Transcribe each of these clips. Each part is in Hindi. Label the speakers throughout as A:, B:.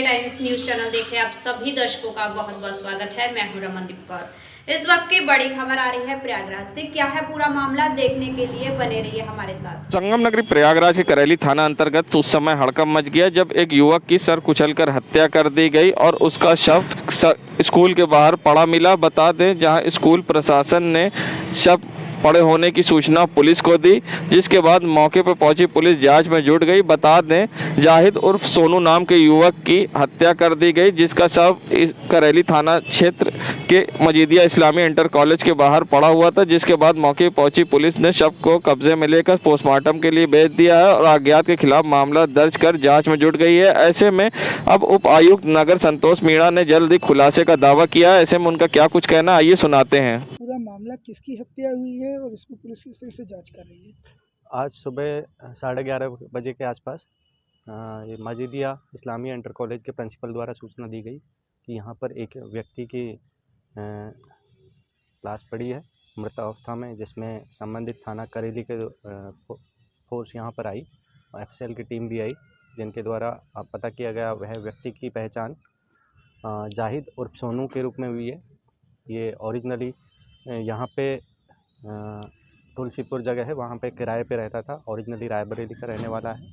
A: टाइम्स न्यूज चैनल देखे आप सभी दर्शकों का बहुत बहुत स्वागत है। मैं हूं रमनदीप कौर। इस वक्त की बड़ी खबर आ रही है प्रयागराज से। क्या है पूरा मामला, देखने के लिए बने रहिए हमारे साथ।
B: संगम नगरी प्रयागराज के करेली थाना अंतर्गत उस समय हड़कंप मच गया जब एक युवक की सर कुचलकर हत्या कर दी गई और उसका शव स्कूल के बाहर पड़ा मिला। बता दें, जहां स्कूल प्रशासन ने शव पड़े होने की सूचना पुलिस को दी, जिसके बाद मौके पर पहुंची पुलिस जांच में जुट गई। बता दें, जाहिद उर्फ सोनू नाम के युवक की हत्या कर दी गई, जिसका शव करेली थाना क्षेत्र के मजीदिया इस्लामी इंटर कॉलेज के बाहर पड़ा हुआ था। जिसके बाद मौके पर पहुंची पुलिस ने शव को कब्जे में लेकर पोस्टमार्टम के लिए भेज दिया है और अज्ञात के खिलाफ मामला दर्ज कर जाँच में जुट गई है। ऐसे में अब उप आयुक्त नगर संतोष मीणा ने जल्द ही खुलासे का दावा किया है। ऐसे में उनका क्या कुछ कहना, आइए सुनाते हैं।
C: पूरा मामला किसकी हत्या हुई है और इसको पुलिस किस तरह से जांच कर रही है?
D: आज सुबह 11:30 बजे के आसपास ये मजीदिया इस्लामी इंटर कॉलेज के प्रिंसिपल द्वारा सूचना दी गई कि यहाँ पर एक व्यक्ति की लाश पड़ी है मृत अवस्था में, जिसमें संबंधित थाना करेली के फोर्स यहाँ पर आई और एफएसएल की टीम भी आई, जिनके द्वारा पता किया गया वह व्यक्ति की पहचान जाहिद उर्फ सोनू के रूप में हुई है। ये ओरिजिनली यहाँ पे तुलसीपुर जगह है, वहाँ पे किराए पे रहता था। ओरिजिनली रायबरेली का रहने वाला है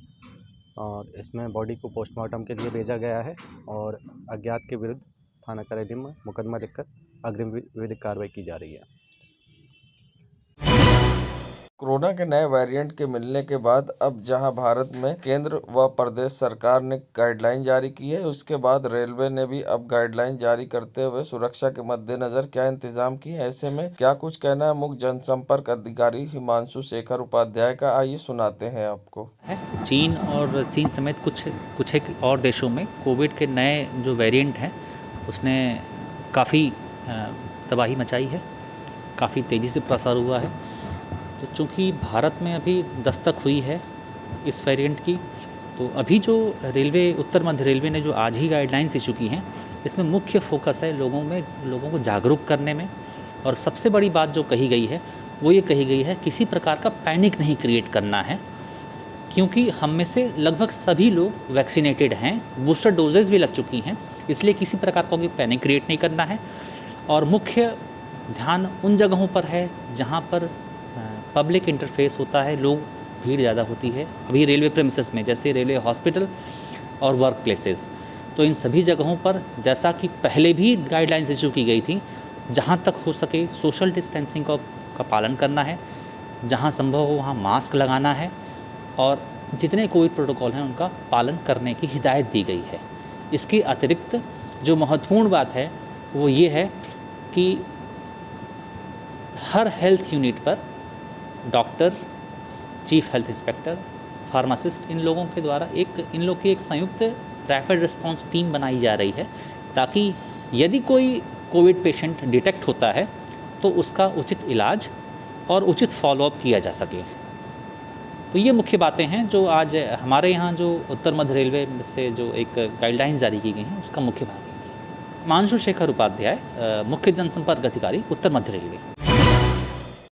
D: और इसमें बॉडी को पोस्टमार्टम के लिए भेजा गया है और अज्ञात के विरुद्ध थाना करेली में मुकदमा लिखकर अग्रिम विधिक कार्रवाई की जा रही है।
B: कोरोना के नए वेरिएंट के मिलने के बाद अब जहां भारत में केंद्र व प्रदेश सरकार ने गाइडलाइन जारी की है, उसके बाद रेलवे ने भी अब गाइडलाइन जारी करते हुए सुरक्षा के मद्देनजर क्या इंतजाम किए, ऐसे में क्या कुछ कहना है मुख्य जनसंपर्क अधिकारी हिमांशु शेखर उपाध्याय का, आइए सुनाते हैं आपको।
E: चीन और चीन समेत कुछ एक और देशों में कोविड के नए जो वेरिएंट हैं उसने काफ़ी तबाही मचाई है, काफ़ी तेज़ी से प्रसार हुआ है। तो चूँकि भारत में अभी दस्तक हुई है इस वेरिएंट की, तो अभी जो उत्तर मध्य रेलवे ने जो आज ही गाइडलाइंस इशू की हैं, इसमें मुख्य फोकस है लोगों को जागरूक करने में। और सबसे बड़ी बात जो कही गई है वो ये कही गई है, किसी प्रकार का पैनिक नहीं क्रिएट करना है, क्योंकि हम में से लगभग सभी लोग वैक्सीनेटेड हैं, बूस्टर डोजेज़ भी लग चुकी हैं, इसलिए किसी प्रकार का कोई पैनिक क्रिएट नहीं करना है। और मुख्य ध्यान उन जगहों पर है जहाँ पर पब्लिक इंटरफेस होता है, लोग भीड़ ज़्यादा होती है अभी रेलवे प्रेमिसेस में, जैसे रेलवे हॉस्पिटल और वर्क प्लेसेस। तो इन सभी जगहों पर, जैसा कि पहले भी गाइडलाइंस इशू की गई थी, जहाँ तक हो सके सोशल डिस्टेंसिंग का पालन करना है, जहाँ संभव हो वहाँ मास्क लगाना है और जितने कोविड प्रोटोकॉल हैं उनका पालन करने की हिदायत दी गई है। इसके अतिरिक्त जो महत्वपूर्ण बात है वो ये है कि हर हेल्थ यूनिट पर doctor, chief health inspector, pharmacist, इन लोगों के द्वारा इन लोग की एक संयुक्त रैपिड रिस्पांस टीम बनाई जा रही है, ताकि यदि कोई कोविड पेशेंट डिटेक्ट होता है तो उसका उचित इलाज और उचित फॉलोअप किया जा सके। तो ये मुख्य बातें हैं जो आज हमारे यहाँ जो उत्तर मध्य रेलवे से जो एक गाइडलाइन जारी की गई हैं उसका मुख्य भाग है। हिमांशु शेखर उपाध्याय, मुख्य जनसंपर्क अधिकारी, उत्तर मध्य रेलवे।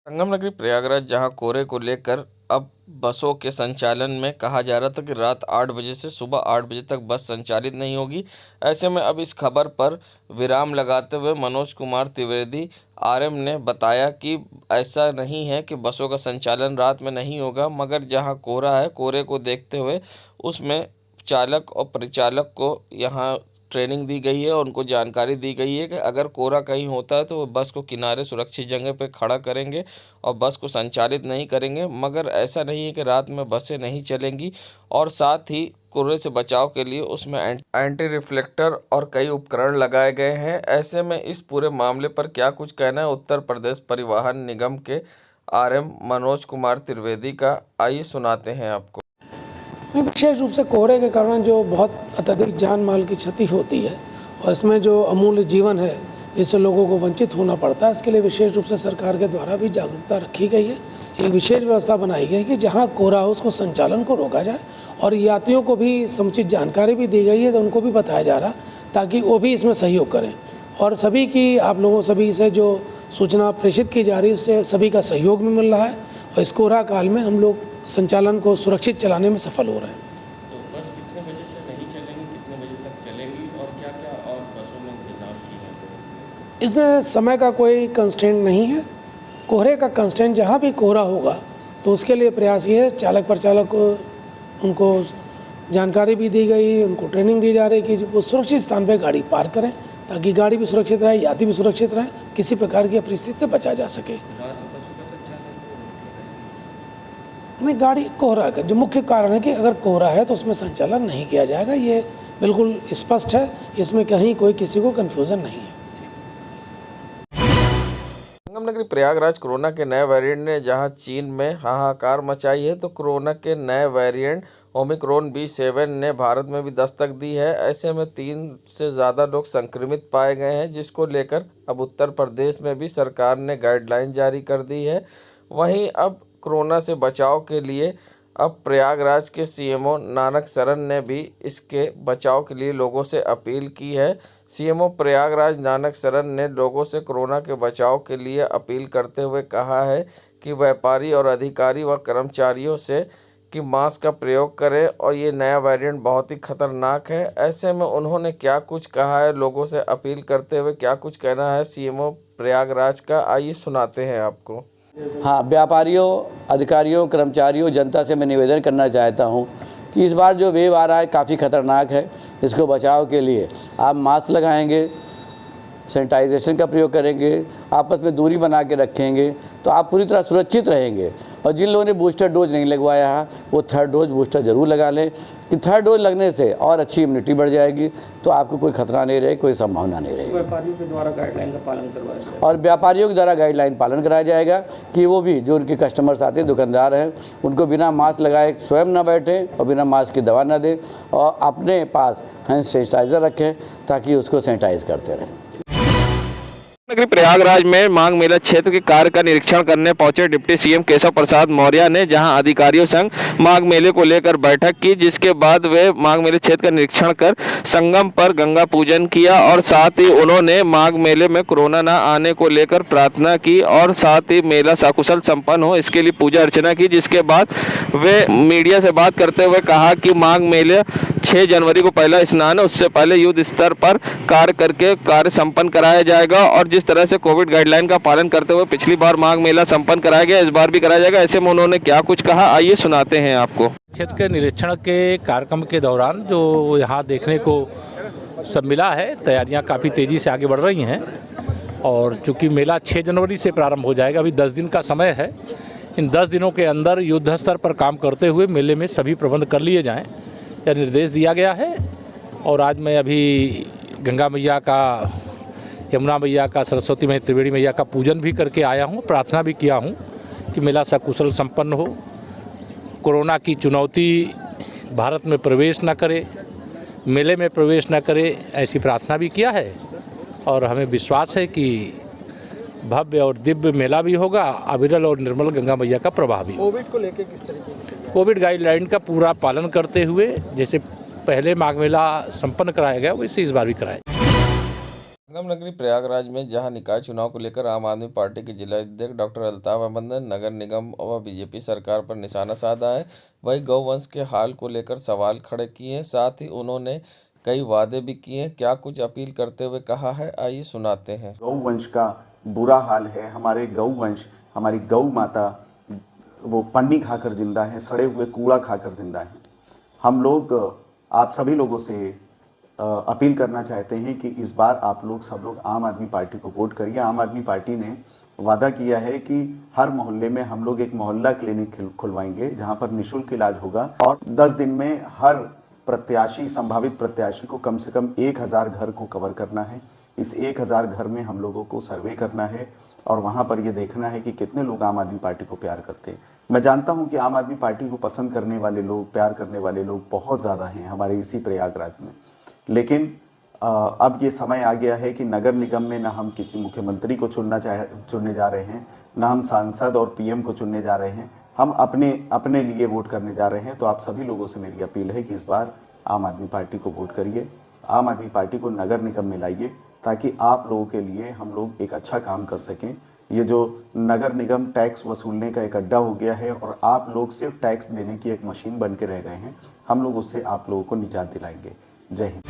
B: संगम नगरी प्रयागराज जहां कोहरे को लेकर अब बसों के संचालन में कहा जा रहा था कि रात 8 बजे से सुबह 8 बजे तक बस संचालित नहीं होगी। ऐसे में अब इस खबर पर विराम लगाते हुए मनोज कुमार त्रिवेदी आरएम ने बताया कि ऐसा नहीं है कि बसों का संचालन रात में नहीं होगा, मगर जहां कोहरा है, कोहरे को देखते हुए उसमें चालक और परिचालक को यहाँ ट्रेनिंग दी गई है और उनको जानकारी दी गई है कि अगर कोहरा कहीं होता है तो वो बस को किनारे सुरक्षित जगह पर खड़ा करेंगे और बस को संचालित नहीं करेंगे। मगर ऐसा नहीं है कि रात में बसें नहीं चलेंगी और साथ ही कोहरे से बचाव के लिए उसमें एंटी रिफ्लेक्टर और कई उपकरण लगाए गए हैं। ऐसे में इस पूरे मामले पर क्या कुछ कहना है उत्तर प्रदेश परिवहन निगम के आरएम मनोज कुमार त्रिवेदी का, आइए सुनाते हैं आपको।
C: विशेष रूप से कोहरे के कारण जो बहुत अत्यधिक जान माल की क्षति होती है और इसमें जो अमूल्य जीवन है जिससे लोगों को वंचित होना पड़ता है, इसके लिए विशेष रूप से सरकार के द्वारा भी जागरूकता रखी गई है। एक विशेष व्यवस्था बनाई गई है कि जहां कोहरा हो उसको संचालन को रोका जाए और यात्रियों को भी समुचित जानकारी भी दी गई है, तो उनको भी बताया जा रहा ताकि वो भी इसमें सहयोग करें। और सभी की आप लोगों सभी से जो सूचना प्रेषित की जा रही है उससे सभी का सहयोग भी मिल रहा है और इस कोहरा काल में हम लोग संचालन को सुरक्षित चलाने में सफल हो रहे हैं।
B: तो बस कितने बजे से नहीं चलेंगी, कितने बजे तक चलेंगी
C: इसमें समय का कोई कंस्ट्रेंट नहीं है। कोहरे का कंस्ट्रेंट जहाँ भी कोहरा होगा तो उसके लिए प्रयास ये है, चालक परिचालक को उनको जानकारी भी दी गई, उनको ट्रेनिंग दी जा रही कि वो सुरक्षित स्थान पर गाड़ी पार्क करें ताकि गाड़ी भी सुरक्षित रहे, यात्री भी सुरक्षित रहे, किसी प्रकार की परिस्थिति से बचा जा सके। नहीं, गाड़ी कोहरा का जो मुख्य कारण है कि अगर कोहरा है तो उसमें संचालन नहीं किया जाएगा, ये बिल्कुल स्पष्ट है, इसमें कहीं कोई किसी को कन्फ्यूज़न नहीं है।
B: संगम नगरी प्रयागराज कोरोना के नए वेरिएंट ने जहां चीन में हाहाकार मचाई है, तो कोरोना के नए वेरिएंट ओमिक्रॉन B7 ने भारत में भी दस्तक दी है। ऐसे में 3 से ज़्यादा लोग संक्रमित पाए गए हैं, जिसको लेकर अब उत्तर प्रदेश में भी सरकार ने गाइडलाइन जारी कर दी है। वहीं अब कोरोना से बचाव के लिए अब प्रयागराज के CMO नानक शरण ने भी इसके बचाव के लिए लोगों से अपील की है। CMO प्रयागराज नानक शरण ने लोगों से कोरोना के बचाव के लिए अपील करते हुए कहा है कि व्यापारी और अधिकारी व कर्मचारियों से कि मास्क का प्रयोग करें और ये नया वेरिएंट बहुत ही खतरनाक है। ऐसे में उन्होंने क्या कुछ कहा है, लोगों से अपील करते हुए क्या कुछ कहना है CMO प्रयागराज का, आइए सुनाते हैं आपको।
F: हाँ, व्यापारियों, अधिकारियों, कर्मचारियों, जनता से मैं निवेदन करना चाहता हूँ कि इस बार जो वेव आ रहा है काफ़ी ख़तरनाक है। इसको बचाव के लिए आप मास्क लगाएंगे, सैनिटाइजेशन का प्रयोग करेंगे, आपस में दूरी बना के रखेंगे तो आप पूरी तरह सुरक्षित रहेंगे। और जिन लोगों ने बूस्टर डोज नहीं लगवाया है वो थर्ड डोज बूस्टर ज़रूर लगा लें कि थर्ड डोज लगने से और अच्छी इम्यूनिटी बढ़ जाएगी, तो आपको कोई खतरा नहीं रहेगी, कोई संभावना नहीं रहेगी।
G: व्यापारियों के द्वारा गाइडलाइन का पालन करवाया जाएगा
F: और व्यापारियों के द्वारा गाइडलाइन पालन कराया जाएगा कि वो भी जो उनके कस्टमर्स आते हैं, दुकानदार हैं, उनको बिना मास्क लगाए स्वयं ना बैठें और बिना मास्क की दवा ना दें और अपने पास हैंड सैनिटाइज़र रखें ताकि उसको सैनिटाइज करते रहें।
B: नगरी प्रयागराज में माघ मेला क्षेत्र के कार्य का निरीक्षण करने पहुंचे डिप्टी CM केशव प्रसाद मौर्य ने जहां अधिकारियों संग माघ मेले को लेकर बैठक की, जिसके बाद वे माघ मेले क्षेत्र का निरीक्षण कर संगम पर गंगा पूजन किया और साथ ही उन्होंने माघ मेले में कोरोना न आने को लेकर प्रार्थना की और साथ ही मेला सकुशल संपन्न हो इसके लिए पूजा अर्चना की। जिसके बाद वे मीडिया से बात करते हुए कहा कि माघ मेले 6 जनवरी को पहला स्नान है, उससे पहले युद्ध स्तर पर कार्य करके कार्य संपन्न कराया जाएगा और जिस तरह से कोविड गाइडलाइन का पालन करते हुए पिछली बार माघ मेला संपन्न कराया गया, इस बार भी कराया जाएगा। ऐसे में उन्होंने क्या कुछ कहा, आइए सुनाते हैं आपको।
G: क्षेत्र के निरीक्षण के कार्यक्रम के दौरान जो यहाँ देखने को सब मिला है, तैयारियाँ काफ़ी तेज़ी से आगे बढ़ रही हैं और चूँकि मेला 6 जनवरी से प्रारंभ हो जाएगा, अभी 10 दिन का समय है। इन 10 दिनों के अंदर युद्ध स्तर पर काम करते हुए मेले में सभी प्रबंध कर लिए जाएँ, यह निर्देश दिया गया है। और आज मैं अभी गंगा मैया का, यमुना मैया का, सरस्वती मैया, त्रिवेणी मैया का पूजन भी करके आया हूँ, प्रार्थना भी किया हूँ कि मेला सकुशल संपन्न हो, कोरोना की चुनौती भारत में प्रवेश न करे, मेले में प्रवेश न करे, ऐसी प्रार्थना भी किया है। और हमें विश्वास है कि भव्य और दिव्य मेला भी होगा, अविरल और निर्मल गंगा मैया का प्रवाह भी।
C: कोविड को लेकर किस तरीके की
G: कोविड गाइडलाइन का पूरा पालन करते हुए जैसे पहले माघ मेला संपन्न कराया गया वैसे इस बार भी कराया।
B: संगम नगरी प्रयागराज में जहां निकाय चुनाव को लेकर आम आदमी पार्टी के जिला अध्यक्ष डॉक्टर अल्ताफ अहमद ने नगर निगम व बीजेपी सरकार पर निशाना साधा है, वही गौवंश के हाल को लेकर सवाल खड़े किए हैं। साथ ही उन्होंने कई वादे भी किए हैं, क्या कुछ अपील करते हुए कहा है, आइए सुनाते हैं।
H: गौवंश का बुरा हाल है, हमारे गौवंश, हमारी गौ माता वो पन्नी खाकर जिंदा है, सड़े हुए कूड़ा खाकर जिंदा है। हम लोग आप सभी लोगों से अपील करना चाहते हैं कि इस बार आप लोग सब लोग आम आदमी पार्टी को वोट करिए। आम आदमी पार्टी ने वादा किया है कि हर मोहल्ले में हम लोग एक मोहल्ला क्लिनिक खुलवाएंगे जहां पर निःशुल्क इलाज होगा और 10 दिन में हर प्रत्याशी, संभावित प्रत्याशी को कम से कम 1000 घर को कवर करना है। इस 1000 घर में हम लोगों को सर्वे करना है और वहां पर ये देखना है कि कितने लोग आम आदमी पार्टी को प्यार करते हैं। मैं जानता हूं कि आम आदमी पार्टी को पसंद करने वाले लोग, प्यार करने वाले लोग बहुत ज़्यादा हैं हमारे इसी प्रयागराज में, लेकिन अब ये समय आ गया है कि नगर निगम में ना हम किसी मुख्यमंत्री को चुनने जा रहे हैं, ना हम सांसद और PM को चुनने जा रहे हैं, हम अपने लिए वोट करने जा रहे हैं। तो आप सभी लोगों से मेरी अपील है कि इस बार आम आदमी पार्टी को वोट करिए, आम आदमी पार्टी को नगर निगम में लाइए ताकि आप लोगों के लिए हम लोग एक अच्छा काम कर सकें। ये जो नगर निगम टैक्स वसूलने का एक अड्डा हो गया है और आप लोग सिर्फ टैक्स देने की एक मशीन बन के रह गए हैं, हम लोग उससे आप लोगों को निजात दिलाएंगे। जय हिंद।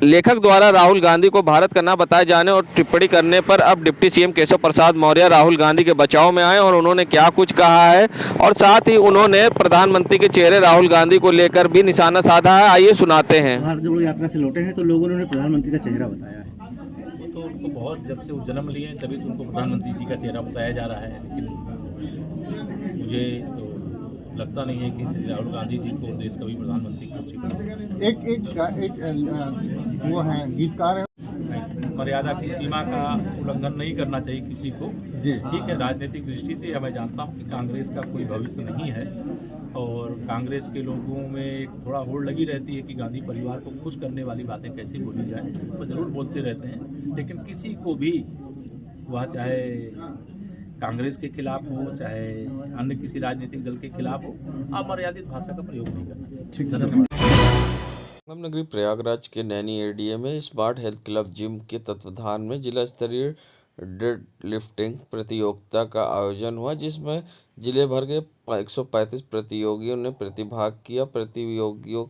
B: लेखक द्वारा राहुल गांधी को भारत का ना बताए जाने और टिप्पणी करने पर अब डिप्टी सीएम केशव प्रसाद मौर्य राहुल गांधी के बचाव में आए और उन्होंने क्या कुछ कहा है और साथ ही उन्होंने प्रधानमंत्री के चेहरे राहुल गांधी को लेकर भी निशाना साधा है। आइए सुनाते हैं।
I: जब लोग यात्रा से लौटे हैं तो लोगों ने उन्हें प्रधानमंत्री का चेहरा बताया है।
G: तो उनको बहुत, जब से वो जन्म लिए हैं तभी से उनको प्रधानमंत्री जी का चेहरा बताया जा रहा है, लेकिन मुझे तो लगता नहीं है कि श्री राहुल गांधी जी को देश का भी प्रधानमंत्री कुर्सी पर
I: एक वो है गीतकार है,
G: मर्यादा की सीमा का उल्लंघन नहीं करना चाहिए किसी को। ठीक है, राजनीतिक दृष्टि से मैं जानता हूँ कि कांग्रेस का कोई भविष्य नहीं है और कांग्रेस के लोगों में थोड़ा होड़ लगी रहती है कि गांधी परिवार को खुश करने वाली बातें कैसे बोली जाए, वो जरूर बोलते रहते हैं, लेकिन किसी को भी वह चाहे कांग्रेस के खिलाफ हो चाहे अन्य किसी राजनीतिक दल के खिलाफ हो, अमर्यादित भाषा का प्रयोग नहीं करना। धन्यवाद।
B: संगम नगरी प्रयागराज के नैनी एडीए में स्मार्ट हेल्थ क्लब जिम के तत्वाधान में जिला स्तरीय डेड लिफ्टिंग प्रतियोगिता का आयोजन हुआ, जिसमें जिले भर के 135 प्रतियोगियों ने प्रतिभाग किया। प्रतियोगियों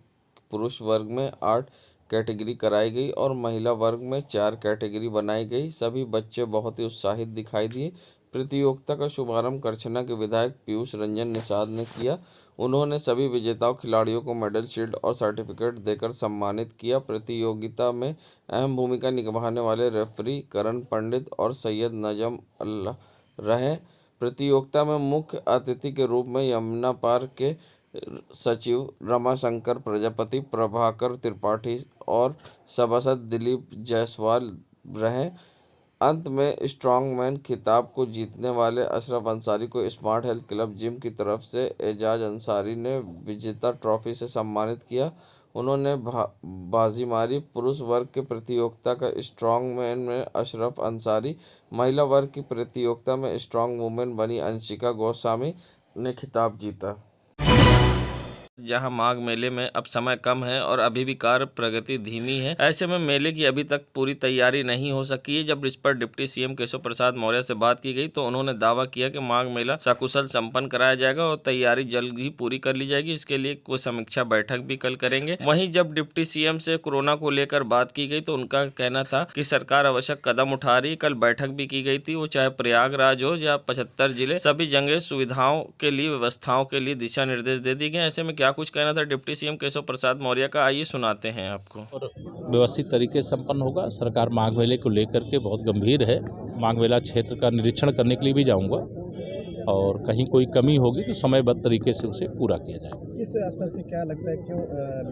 B: पुरुष वर्ग में 8 कैटेगरी कराई गई और महिला वर्ग में 4 कैटेगरी बनाई गई। सभी बच्चे बहुत ही उत्साहित दिखाई दिए। प्रतियोगिता का शुभारंभ करछना के विधायक पीयूष रंजन निषाद ने किया। उन्होंने सभी विजेताओं खिलाड़ियों को मेडल, शील्ड और सर्टिफिकेट देकर सम्मानित किया। प्रतियोगिता में अहम भूमिका निभाने वाले रेफरी करण पंडित और सैयद नजम अल्लाह रहे। प्रतियोगिता में मुख्य अतिथि के रूप में यमुना पार के सचिव रमाशंकर प्रजापति, प्रभाकर त्रिपाठी और सभासद दिलीप जायसवाल रहे। अंत में स्ट्रॉन्गमैन खिताब को जीतने वाले अशरफ अंसारी को स्मार्ट हेल्थ क्लब जिम की तरफ से एजाज अंसारी ने विजेता ट्रॉफी से सम्मानित किया। उन्होंने बाजी मारी। पुरुष वर्ग के प्रतियोगिता का स्ट्रॉन्गमैन में अशरफ अंसारी, महिला वर्ग की प्रतियोगिता में स्ट्रॉन्ग वुमेन बनी अंशिका गोस्वामी ने खिताब जीता। जहां माघ मेले में अब समय कम है और अभी भी कार्य प्रगति धीमी है, ऐसे में मेले की अभी तक पूरी तैयारी नहीं हो सकी है। जब इस पर डिप्टी सीएम केशव प्रसाद मौर्य से बात की गई तो उन्होंने दावा किया कि माघ मेला सकुशल संपन्न कराया जाएगा और तैयारी जल्द ही पूरी कर ली जाएगी। इसके लिए कोई समीक्षा बैठक भी कल करेंगे। वहीं जब डिप्टी सीएम से कोरोना को लेकर बात की गई तो उनका कहना था कि सरकार आवश्यक कदम उठा रही। कल बैठक भी की गई थी, वो चाहे प्रयागराज हो या 75 जिले, सभी जगह सुविधाओं के लिए, व्यवस्थाओं के लिए दिशा निर्देश दे दिए गए। ऐसे में क्या कुछ कहना था डिप्टी सीएम केशव प्रसाद मौर्य का, आइए सुनाते हैं आपको।
G: और व्यवस्थित तरीके से संपन्न होगा। सरकार माघ मेले को लेकर के बहुत गंभीर है। माघ मेला क्षेत्र का निरीक्षण करने के लिए भी जाऊंगा और कहीं कोई कमी होगी तो समयबद्ध तरीके से उसे पूरा किया जाएगा।
I: किस स्तर से क्या लगता है, क्यों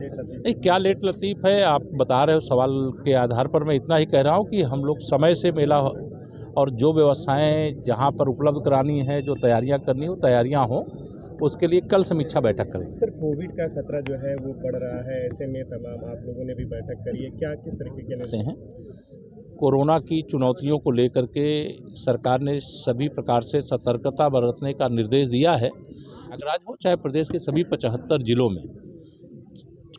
I: लेट लतीफ?
G: नहीं, क्या लेट लतीफ है आप बता रहे हो, सवाल के आधार पर मैं इतना ही कह रहा हूँ कि हम लोग समय से मेला और जो व्यवस्थाएं जहाँ पर उपलब्ध करानी है, जो तैयारियाँ करनी हो, तैयारियाँ हों, उसके लिए कल समीक्षा बैठक करें।
I: सर, कोविड का खतरा जो है वो बढ़ रहा है, ऐसे में तमाम आप लोगों ने भी बैठक करी है, क्या किस तरीके के निर्णय हैं?
G: कोरोना की चुनौतियों को लेकर के सरकार ने सभी प्रकार से सतर्कता बरतने का निर्देश दिया है। प्रयागराज हो चाहे प्रदेश के सभी 75 जिलों में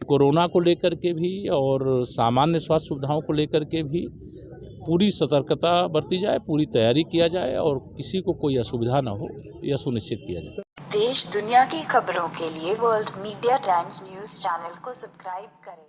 G: कोरोना को लेकर के भी और सामान्य स्वास्थ्य सुविधाओं को लेकर के भी पूरी सतर्कता बरती जाए, पूरी तैयारी किया जाए और किसी को कोई असुविधा न हो, यह सुनिश्चित किया जाए।
J: देश दुनिया की खबरों के लिए world media times news channel को सब्सक्राइब करें।